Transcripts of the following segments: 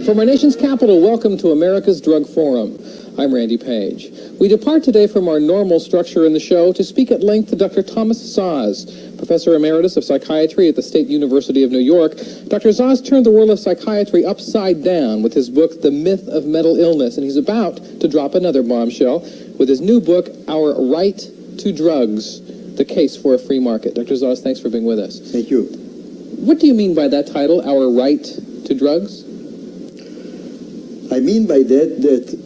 From our nation's capital, welcome to America's Drug Forum. I'm Randy Page. We depart today from our normal structure in the show to speak at length to Dr. Thomas Szasz, Professor Emeritus of Psychiatry at the State University of New York. Dr. Szasz turned the world of psychiatry upside down with his book, The Myth of Mental Illness, and he's about to drop another bombshell with his new book, Our Right to Drugs, The Case for a Free Market. Dr. Szasz, thanks for being with us. Thank you. What do you mean by that title, Our Right to Drugs? I mean by that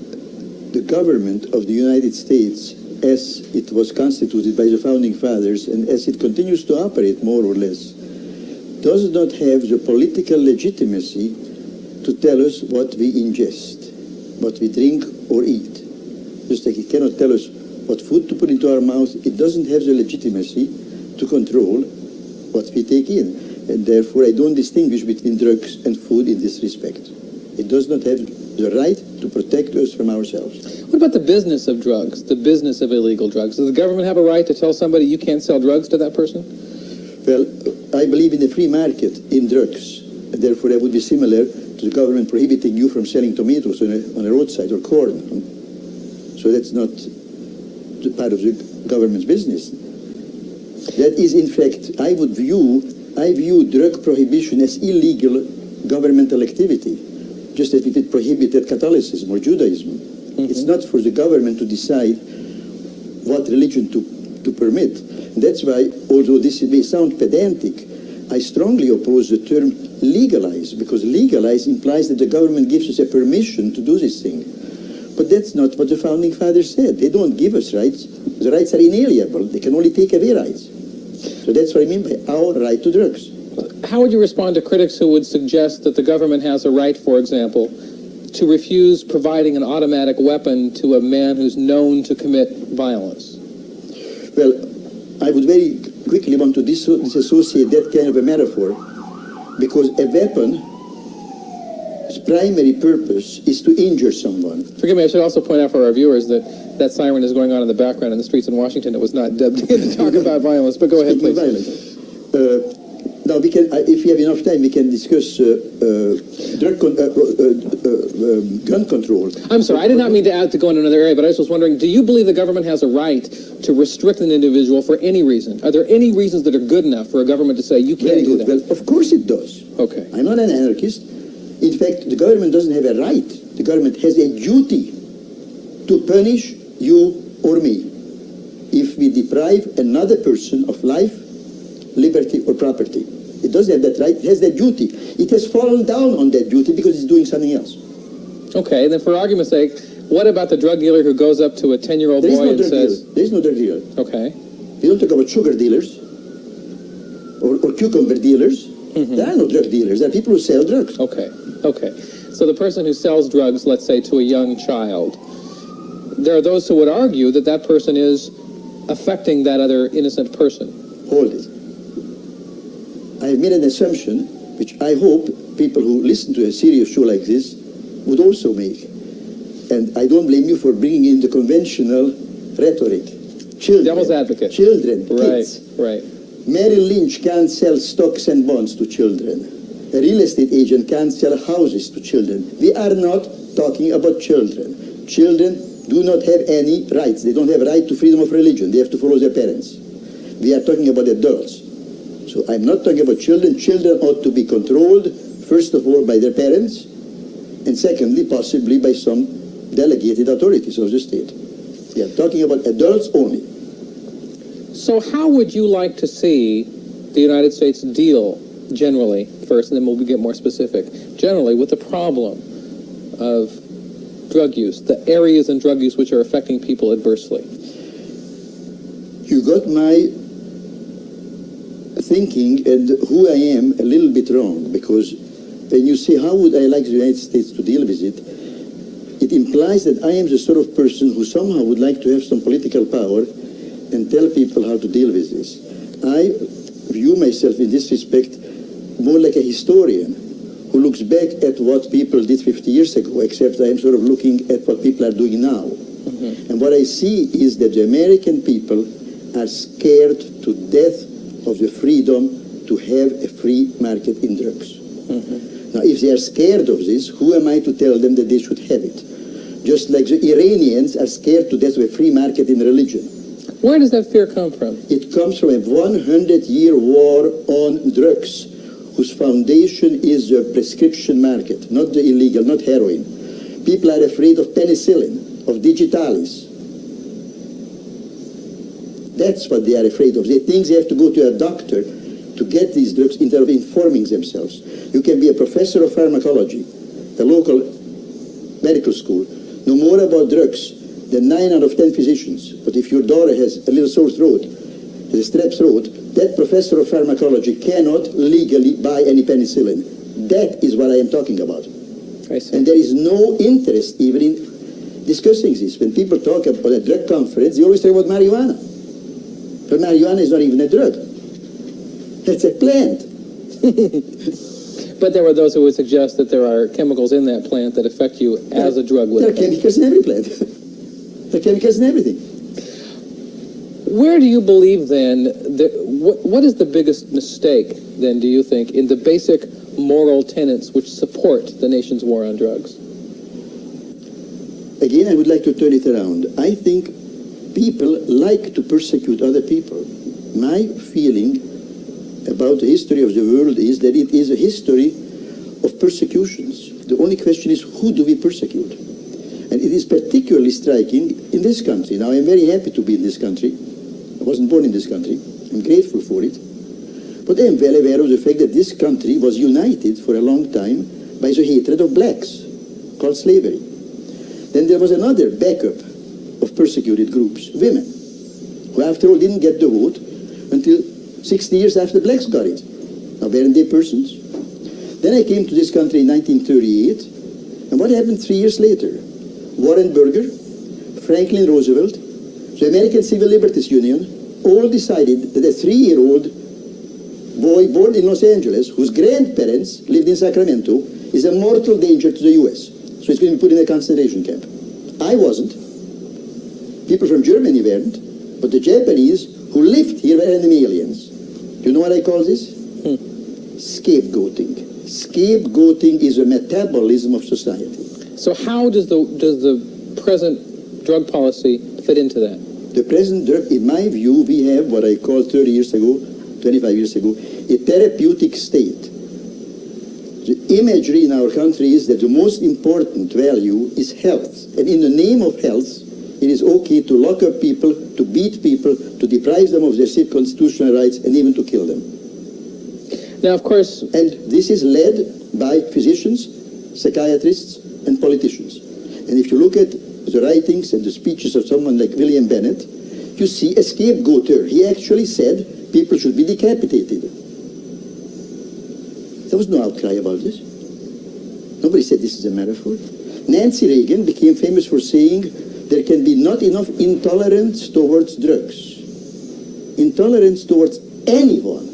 the government of the United States, as it was constituted by the Founding Fathers and as it continues to operate more or less, does not have the political legitimacy to tell us what we ingest, what we drink or eat. Just like it cannot tell us what food to put into our mouth, it doesn't have the legitimacy to control what we take in. And therefore I don't distinguish between drugs and food in this respect. It does not have the right to protect us from ourselves. What about the business of drugs, the business of illegal drugs? Does the government have a right to tell somebody you can't sell drugs to that person? Well, I believe in the free market in drugs, and therefore that would be similar to the government prohibiting you from selling tomatoes on a roadside or corn. So that's not the part of the government's business. That is, in fact, I view drug prohibition as illegal governmental activity, just as if it prohibited Catholicism or Judaism. Mm-hmm. It's not for the government to decide what religion to permit. And that's why, although this may sound pedantic, I strongly oppose the term legalize, because legalize implies that the government gives us a permission to do this thing. But that's not what the Founding Fathers said. They don't give us rights. The rights are inalienable. They can only take away rights. So that's what I mean by our right to drugs. How would you respond to critics who would suggest that the government has a right, for example, to refuse providing an automatic weapon to a man who's known to commit violence? Well, I would very quickly want to disassociate that kind of a metaphor, because a weapon's primary purpose is to injure someone. Forgive me, I should also point out for our viewers that that siren is going on in the background in the streets in Washington. It was not dubbed in to talk about violence, but go ahead, please. Now, we can, if we have enough time, we can discuss gun control. I'm sorry, I did not mean to go into another area, but I was just wondering, do you believe the government has a right to restrict an individual for any reason? Are there any reasons that are good enough for a government to say, you can't do that? Well, of course it does. Okay. I'm not an anarchist. In fact, the government doesn't have a right. The government has a duty to punish you or me if we deprive another person of life, liberty, or property. It doesn't have that right. It has that duty. It has fallen down on that duty because it's doing something else. Okay, then for argument's sake, what about the drug dealer who goes up to a 10-year-old boy and says... There is no drug dealer. Okay. We don't talk about sugar dealers or cucumber dealers. Mm-hmm. There are no drug dealers. There are people who sell drugs. Okay, okay. So the person who sells drugs, let's say, to a young child, there are those who would argue that that person is affecting that other innocent person. Hold it. I have made an assumption, which I hope people who listen to a serious show like this would also make. And I don't blame you for bringing in the conventional rhetoric. Children. Devil's advocate. Children, kids. Right. Merrill Lynch can't sell stocks and bonds to children. A real estate agent can't sell houses to children. We are not talking about children. Children do not have any rights. They don't have a right to freedom of religion. They have to follow their parents. We are talking about adults. So I'm not talking about children. Children ought to be controlled, first of all, by their parents, and secondly, possibly by some delegated authorities of the state. We are talking about adults only. So how would you like to see the United States deal, generally, first, and then we'll get more specific, generally with the problem of drug use, the areas in drug use which are affecting people adversely? You got my thinking and who I am a little bit wrong, because when you say how would I like the United States to deal with it, it implies that I am the sort of person who somehow would like to have some political power and tell people how to deal with this. I view myself in this respect more like a historian who looks back at what people did 50 years ago, except I am sort of looking at what people are doing now. Mm-hmm. And what I see is that the American people are scared to death of the freedom to have a free market in drugs. Mm-hmm. Now, if they are scared of this, who am I to tell them that they should have it? Just like the Iranians are scared to death of a free market in religion. Where does that fear come from? It comes from a 100-year war on drugs, whose foundation is the prescription market, not the illegal, not heroin. People are afraid of penicillin, of digitalis. That's what they are afraid of. They think they have to go to a doctor to get these drugs instead of informing themselves. You can be a professor of pharmacology, the local medical school, know more about drugs than 9 out of 10 physicians. But if your daughter has a little sore throat, has a strep throat, that professor of pharmacology cannot legally buy any penicillin. That is what I am talking about. I see. And there is no interest even in discussing this. When people talk about a drug conference, they always talk about marijuana. But marijuana is not even a drug. It's a plant. But there were those who would suggest that there are chemicals in that plant that affect you as a drug would. There are chemicals in every plant. There are chemicals in everything. Where do you believe then, what is the biggest mistake then, do you think, in the basic moral tenets which support the nation's war on drugs? Again, I would like to turn it around. I think people like to persecute other people. My feeling about the history of the world is that it is a history of persecutions. The only question is, who do we persecute? And it is particularly striking in this country. Now, I'm very happy to be in this country. I wasn't born in this country. I'm grateful for it. But I am well aware of the fact that this country was united for a long time by the hatred of blacks, called slavery. Then there was another backup of persecuted groups, women, who after all didn't get the vote until 60 years after the blacks got it. Now, weren't they persons? Then I came to this country in 1938, and what happened 3 years later? Warren Burger, Franklin Roosevelt, the American Civil Liberties Union, all decided that a 3-year-old boy born in Los Angeles, whose grandparents lived in Sacramento, is a mortal danger to the U.S. So he's going to be put in a concentration camp. I wasn't. People from Germany weren't. But the Japanese who lived here were enemy aliens. You know what I call this? Scapegoating. Scapegoating is a metabolism of society. So how does the present drug policy fit into that? The present drug, in my view, we have what I called 30 years ago, 25 years ago, a therapeutic state. The imagery in our country is that the most important value is health. And in the name of health, it is okay to lock up people, to beat people, to deprive them of their constitutional rights, and even to kill them. Now, of course... And this is led by physicians, psychiatrists, and politicians. And if you look at the writings and the speeches of someone like William Bennett, you see a scapegoater. He actually said people should be decapitated. There was no outcry about this. Nobody said this is a metaphor. Nancy Reagan became famous for saying there can be not enough intolerance towards drugs. Intolerance towards anyone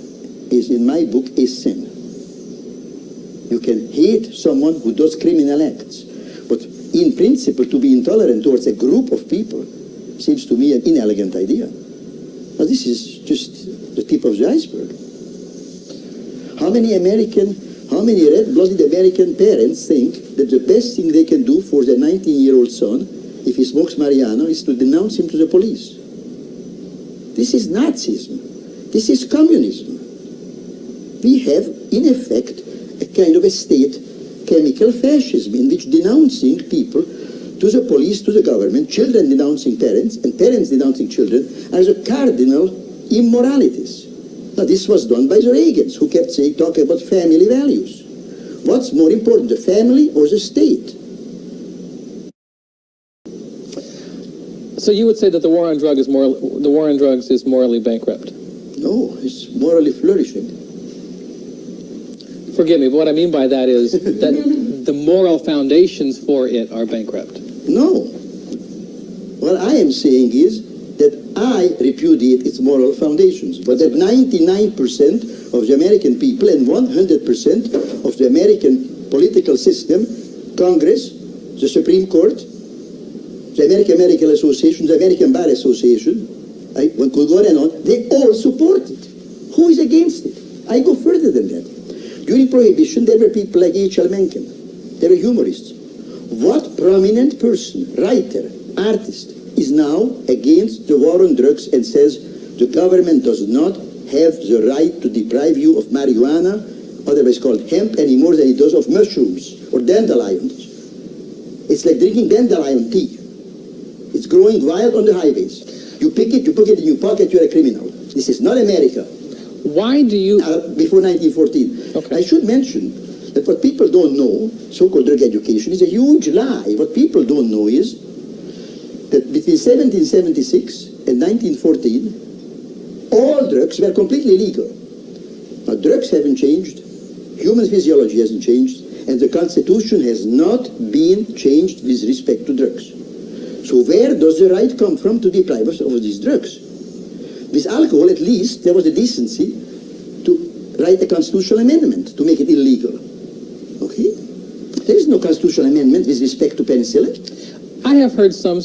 is, in my book, a sin. You can hate someone who does criminal acts, but in principle, to be intolerant towards a group of people seems to me an inelegant idea. Now, this is just the tip of the iceberg. How many red-blooded American parents think that the best thing they can do for their 19-year-old son, if he smokes marijuana, is to denounce him to the police? This is Nazism. This is communism. We have, in effect, a kind of a state chemical fascism in which denouncing people to the police, to the government, children denouncing parents, and parents denouncing children, are the cardinal immoralities. Now, this was done by the Reagans, who kept talking about family values. What's more important, the family or the state? So you would say that the war on drugs is morally bankrupt? No, it's morally flourishing. Forgive me, but what I mean by that is that the moral foundations for it are bankrupt. No. What I am saying is that I repudiate its moral foundations, but that 99% of the American people and 100% of the American political system, Congress, the Supreme Court, the American Medical Association, the American Bar Association, one could go on and on, they all support it. Who is against it? I go further than that. During Prohibition, there were people like H.L. Mencken. They were humorists. What prominent person, writer, artist, is now against the war on drugs and says the government does not have the right to deprive you of marijuana, otherwise called hemp, any more than it does of mushrooms or dandelions? It's like drinking dandelion tea. It's growing wild on the highways. You pick it, you put it in your pocket, you're a criminal. This is not America. Why do you... Before 1914. Okay. I should mention that what people don't know, so-called drug education, is a huge lie. What people don't know is that between 1776 and 1914, all drugs were completely legal. Now, drugs haven't changed, human physiology hasn't changed, and the Constitution has not been changed with respect to drugs. So where does the right come from to deprive us of these drugs? With alcohol, at least, there was a decency to write a constitutional amendment to make it illegal. Okay? There is no constitutional amendment with respect to penicillin. I have heard some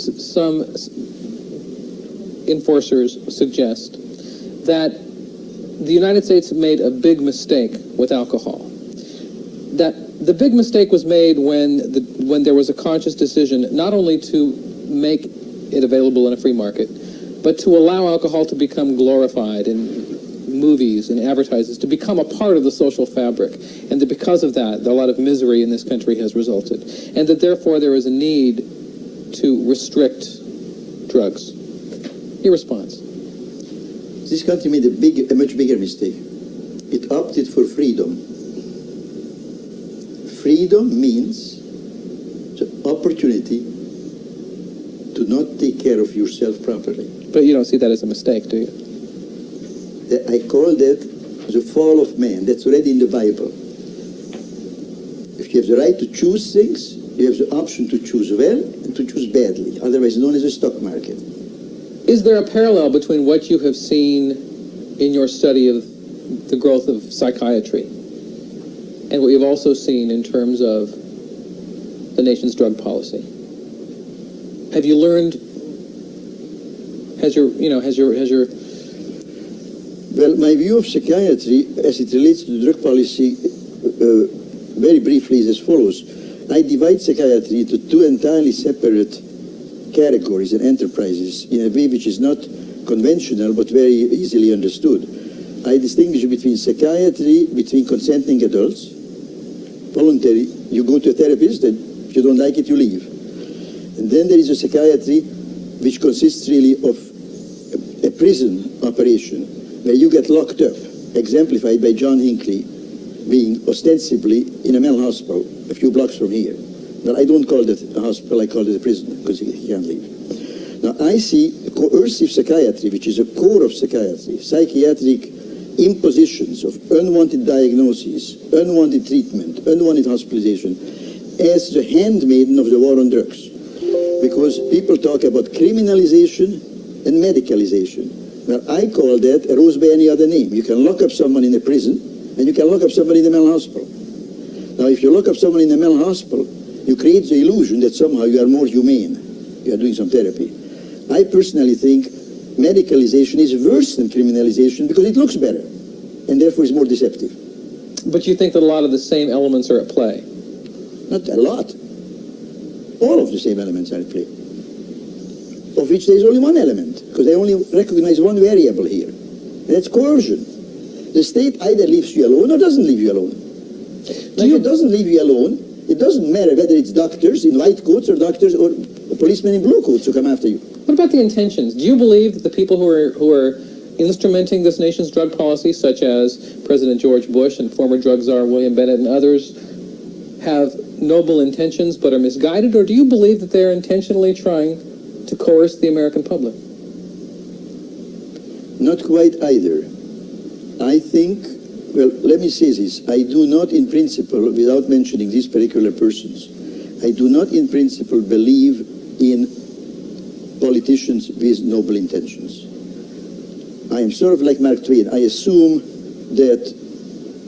enforcers suggest that the United States made a big mistake with alcohol. That the big mistake was made when there was a conscious decision not only to make it available in a free market, but to allow alcohol to become glorified in movies and advertisements, to become a part of the social fabric, and that because of that, a lot of misery in this country has resulted, and that therefore there is a need to restrict drugs. Your response? This country made a much bigger mistake. It opted for freedom. Freedom means the opportunity to not take care of yourself properly. But you don't see that as a mistake, do you? I call that the fall of man. That's already in the Bible. If you have the right to choose things, you have the option to choose well and to choose badly, otherwise known as a stock market. Is there a parallel between what you have seen in your study of the growth of psychiatry and what you've also seen in terms of the nation's drug policy? Have you learned? Has your Well, my view of psychiatry as it relates to the drug policy very briefly is as follows. I divide psychiatry into two entirely separate categories and enterprises in a way which is not conventional but very easily understood. I distinguish between psychiatry, between consenting adults, voluntary. You go to a therapist, and if you don't like it, you leave. And then there is a psychiatry which consists really of a prison operation where you get locked up, exemplified by John Hinckley being ostensibly in a mental hospital a few blocks from here. But I don't call it a hospital, I call it a prison because he can't leave. Now I see coercive psychiatry, which is a core of psychiatry, psychiatric impositions of unwanted diagnoses, unwanted treatment, unwanted hospitalization, as the handmaiden of the war on drugs. Because people talk about criminalization and medicalization. Well, I call that a rose by any other name. You can lock up someone in a prison, and you can lock up somebody in a mental hospital. Now, if you lock up someone in a mental hospital, you create the illusion that somehow you are more humane. You are doing some therapy. I personally think medicalization is worse than criminalization because it looks better, and therefore is more deceptive. But you think that a lot of the same elements are at play? Not a lot. All of the same elements are at play, of which there is only one element, because they only recognize one variable here, and that's coercion. The state either leaves you alone or doesn't leave you alone. Now, if it doesn't leave you alone, it doesn't matter whether it's doctors in white coats or doctors or policemen in blue coats who come after you. What about the intentions? Do you believe that the people who are instrumenting this nation's drug policy, such as President George Bush and former drug czar William Bennett and others, have noble intentions but are misguided, or do you believe that they're intentionally trying to coerce the American public? Not quite either. I think, well, let me say this. I do not in principle, without mentioning these particular persons, I do not in principle believe in politicians with noble intentions. I am sort of like Mark Twain. I assume that,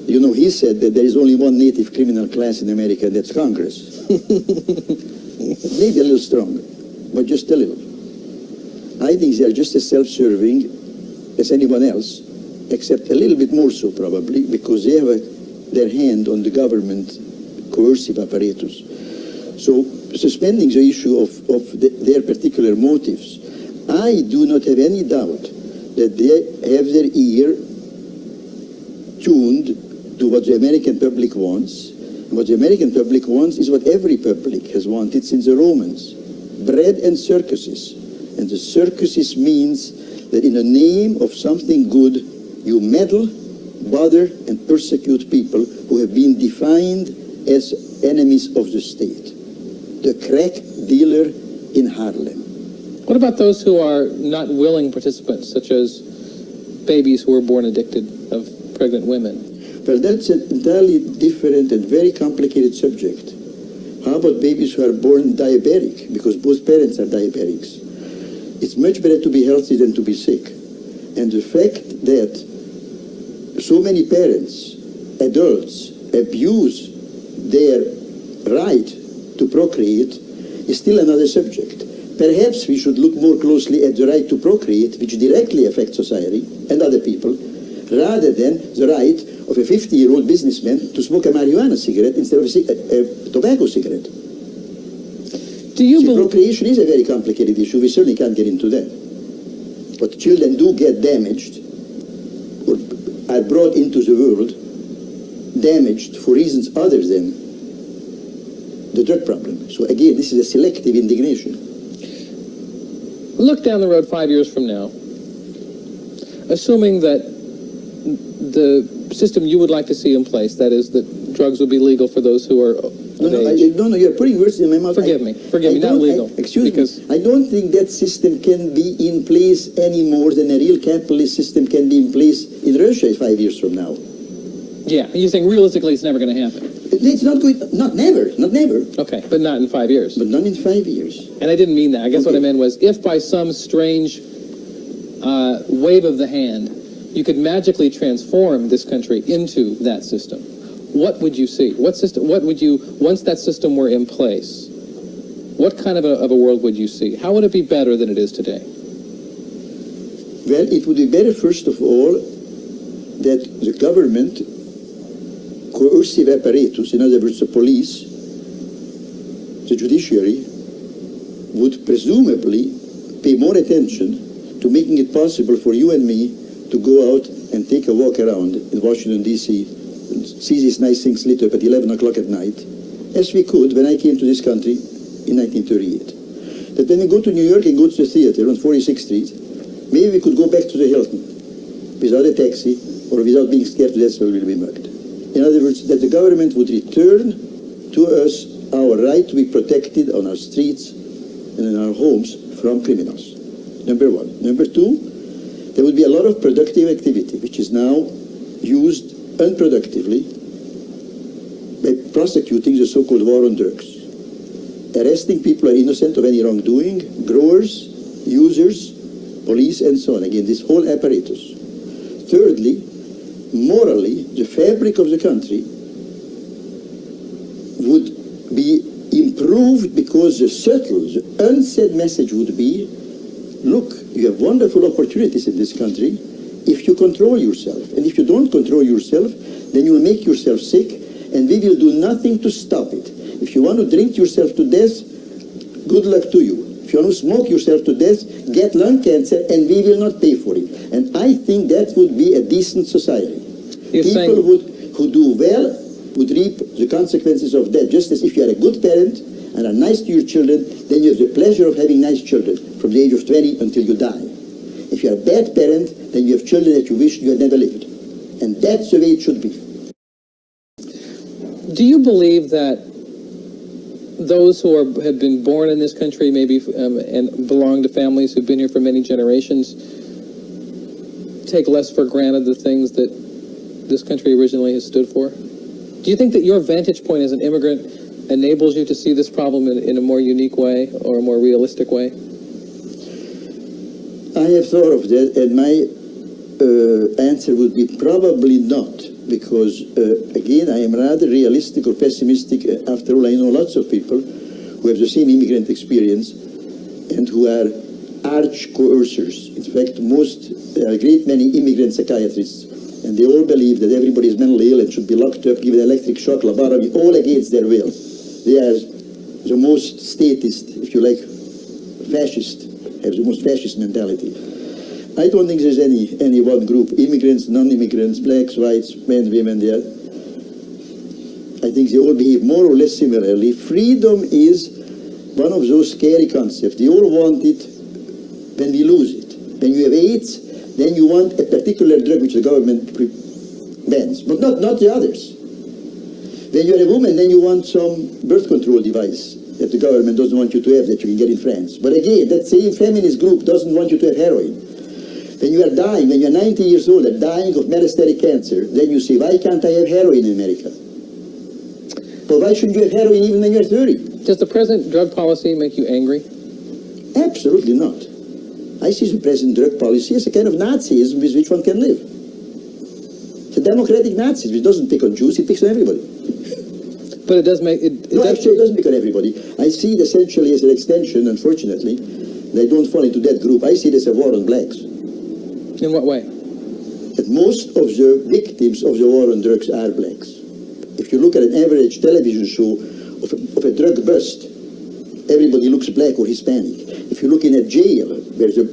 you know, he said that there is only one native criminal class in America, and that's Congress. Maybe a little strong, but just a little. I think they are just as self-serving as anyone else, except a little bit more so probably, because they have a their hand on the government coercive apparatus. So suspending the issue of their particular motives, I do not have any doubt that they have their ear tuned to what the American public wants. And what the American public wants is what every public has wanted since the Romans: bread and circuses. And the circuses means that in the name of something good, you meddle, bother, and persecute people who have been defined as enemies of the state. The crack dealer in Harlem. What about those who are not willing participants, such as babies who are born addicted of pregnant women? Well, that's an entirely different and very complicated subject. How about babies who are born diabetic, because both parents are diabetics? It's much better to be healthy than to be sick. And the fact that so many parents, adults, abuse their right to procreate is still another subject. Perhaps we should look more closely at the right to procreate, which directly affects society and other people, rather than the right of a 50-year-old businessman to smoke a marijuana cigarette instead of a tobacco cigarette. Do you believe procreation is a very complicated issue. We certainly can't get into that. But children do get damaged or are brought into the world damaged for reasons other than the drug problem. So again, this is a selective indignation. Look down the road 5 years from now, assuming that the system you would like to see in place, that is, that drugs would be legal for those who are of age. No, you're putting words in my mouth. Forgive me, not legal. Excuse me. I don't think that system can be in place any more than a real capitalist system can be in place in Russia 5 years from now. Yeah, you're saying realistically it's never going to happen. It's not going, not never. Okay, but not in 5 years. But not in 5 years. And I didn't mean that. I guess what I meant was, if by some strange wave of the hand, you could magically transform this country into that system, what would you see? What would you, once that system were in place, what kind of a world would you see? How would it be better than it is today? Well, it would be better, first of all, that the government coercive apparatus, in other words, the police, the judiciary, would presumably pay more attention to making it possible for you and me to go out and take a walk around in Washington, D.C., and see these nice things lit up at 11 o'clock at night, as we could when I came to this country in 1938. That when we go to New York and go to the theater on 46th Street, maybe we could go back to the Hilton without a taxi or without being scared to death where we'll be mugged. In other words, that the government would return to us our right to be protected on our streets and in our homes from criminals. Number one. Number two, there would be a lot of productive activity, which is now used unproductively by prosecuting the so-called war on drugs. Arresting people who are innocent of any wrongdoing, growers, users, police, and so on. Again, this whole apparatus. Thirdly, morally, the fabric of the country would be improved because the subtle, the unsaid message would be, look, you have wonderful opportunities in this country if you control yourself. And if you don't control yourself, then you'll make yourself sick, and we will do nothing to stop it. If you want to drink yourself to death, good luck to you. If you want to smoke yourself to death, get lung cancer, and we will not pay for it. And I think that would be a decent society. People who do well would reap the consequences of that, just as if you are a good parent and are nice to your children, then you have the pleasure of having nice children from the age of 20 until you die. If you are a bad parent, then you have children that you wish you had never lived. And that's the way it should be. Do you believe that those who have been born in this country, maybe, and belong to families who've been here for many generations, take less for granted the things that this country originally has stood for? Do you think that your vantage point as an immigrant enables you to see this problem in a more unique way or a more realistic way? I have thought of that, and my answer would be probably not, because, again, I am rather realistic or pessimistic. After all, I know lots of people who have the same immigrant experience and who are arch coercers. In fact, a great many immigrant psychiatrists and they all believe that everybody is mentally ill and should be locked up, given electric shock, lobotomy, all against their will. They are the most statist, if you like, fascist, have the most fascist mentality. I don't think there's any one group, immigrants, non-immigrants, blacks, whites, men, women there. I think they all behave more or less similarly. Freedom is one of those scary concepts. They all want it when we lose it. When you have AIDS, then you want a particular drug which the government bans, but not the others. When you're a woman, then you want some birth control device that the government doesn't want you to have, that you can get in France. But again, that same feminist group doesn't want you to have heroin. When you are dying, when you're 90 years old and dying of metastatic cancer, then you say, why can't I have heroin in America? But why shouldn't you have heroin even when you're 30? Does the present drug policy make you angry? Absolutely not. I see the present drug policy as a kind of Nazism with which one can live. It's a democratic Nazism which doesn't pick on Jews, it picks on everybody. But it does make it. No, actually, it doesn't pick on everybody. I see it essentially as an extension, unfortunately, and I don't fall into that group. I see it as a war on blacks. In what way? That most of the victims of the war on drugs are blacks. If you look at an average television show of a drug bust, everybody looks black or Hispanic. If you look in a jail where the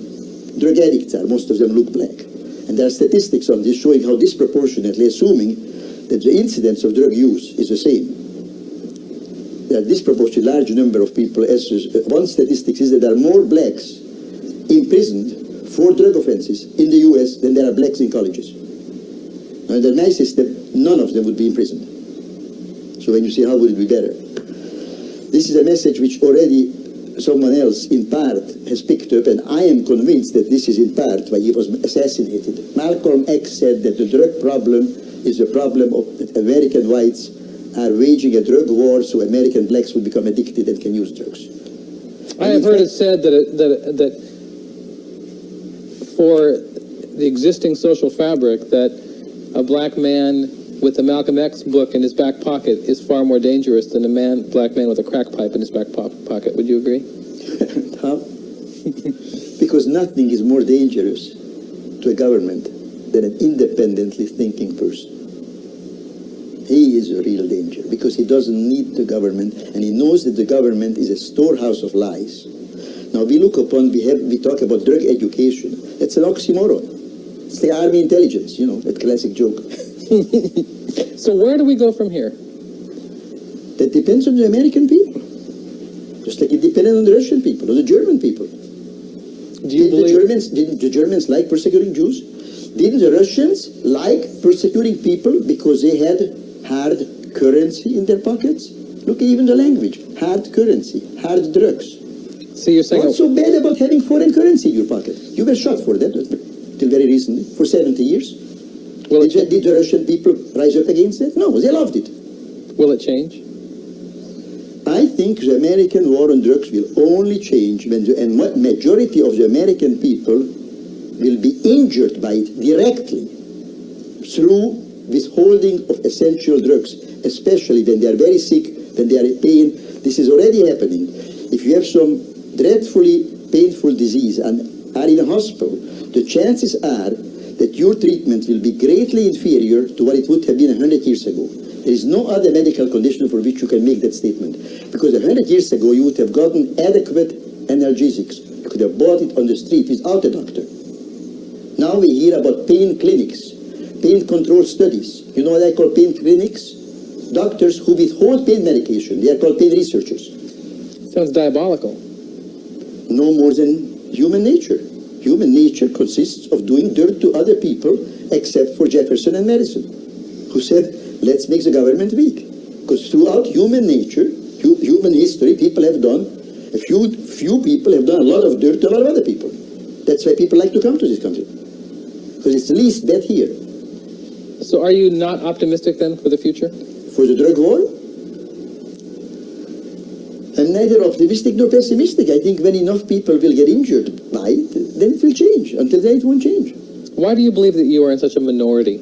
drug addicts are, most of them look black. And there are statistics on this showing how disproportionately, assuming that the incidence of drug use is the same, there are disproportionately large number of people. One statistic is that there are more blacks imprisoned for drug offenses in the US than there are blacks in colleges. And the nicest step, none of them would be imprisoned. So when you see how would it be better? This is a message which already someone else in part has picked up, and I am convinced that this is in part why he was assassinated. Malcolm X said that the drug problem is a problem of that American whites are waging a drug war so American blacks will become addicted and can use drugs. I have heard it said that for the existing social fabric, that a black man with a Malcolm X book in his back pocket is far more dangerous than a black man with a crack pipe in his back pocket. Would you agree? How? Because nothing is more dangerous to a government than an independently thinking person. He is a real danger because he doesn't need the government, and he knows that the government is a storehouse of lies. Now we talk about drug education. That's an oxymoron. It's the army intelligence, you know, that classic joke. So where do we go from here? That depends on the American people. Just like it depended on the Russian people or the German people. Didn't the Germans like persecuting Jews? Didn't the Russians like persecuting people because they had hard currency in their pockets? Look at even the language. Hard currency, hard drugs. So you're saying... What's so bad about having foreign currency in your pocket? You were shot for that till very recently, for 70 years. Did the Russian people rise up against it? No, they loved it. Will it change? I think the American war on drugs will only change when the majority of the American people will be injured by it directly through withholding of essential drugs, especially when they are very sick, when they are in pain. This is already happening. If you have some dreadfully painful disease and are in a hospital, the chances are that your treatment will be greatly inferior to what it would have been 100 years ago. There is no other medical condition for which you can make that statement. Because 100 years ago, you would have gotten adequate analgesics. You could have bought it on the street without a doctor. Now we hear about pain clinics, pain control studies. You know what I call pain clinics? Doctors who withhold pain medication. They are called pain researchers. Sounds diabolical. No more than human nature. Human nature consists of doing dirt to other people, except for Jefferson and Madison, who said, let's make the government weak. Because throughout human nature, human history, people have done, a few people have done a lot of dirt to a lot of other people. That's why people like to come to this country. Because it's the least bad here. So are you not optimistic then for the future? For the drug war? I'm neither optimistic nor pessimistic. I think when enough people will get injured by it, then it will change. Until then, it won't change. Why do you believe that you are in such a minority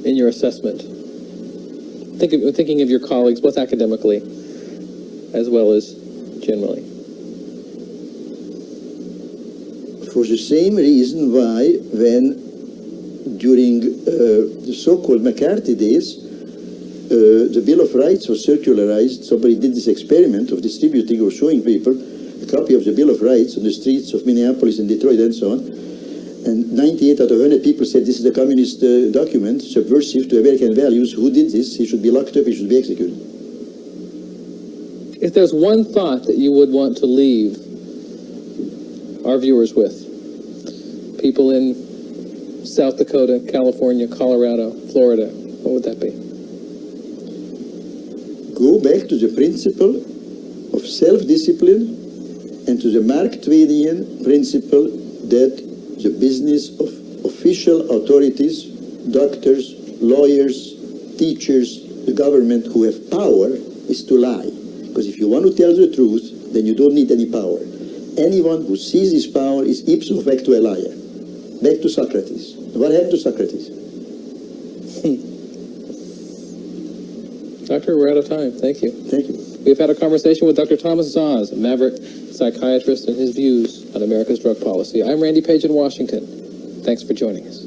in your assessment? Thinking of your colleagues, both academically as well as generally. For the same reason why when during the so-called McCarthy days, the Bill of Rights was circularized. Somebody did this experiment of distributing or showing people a copy of the Bill of Rights on the streets of Minneapolis and Detroit and so on. And 98 out of 100 people said this is a communist document, subversive to American values. Who did this? He should be locked up, he should be executed. If there's one thought that you would want to leave our viewers with, people in South Dakota, California, Colorado, Florida, what would that be? Go back to the principle of self-discipline and to the Mark Twainian principle that the business of official authorities, doctors, lawyers, teachers, the government who have power is to lie. Because if you want to tell the truth, then you don't need any power. Anyone who sees his power is ipso facto a liar. Back to Socrates. What happened to Socrates? Doctor, we're out of time. Thank you. Thank you. We've had a conversation with Dr. Thomas Szasz, a maverick psychiatrist, and his views on America's drug policy. I'm Randy Page in Washington. Thanks for joining us.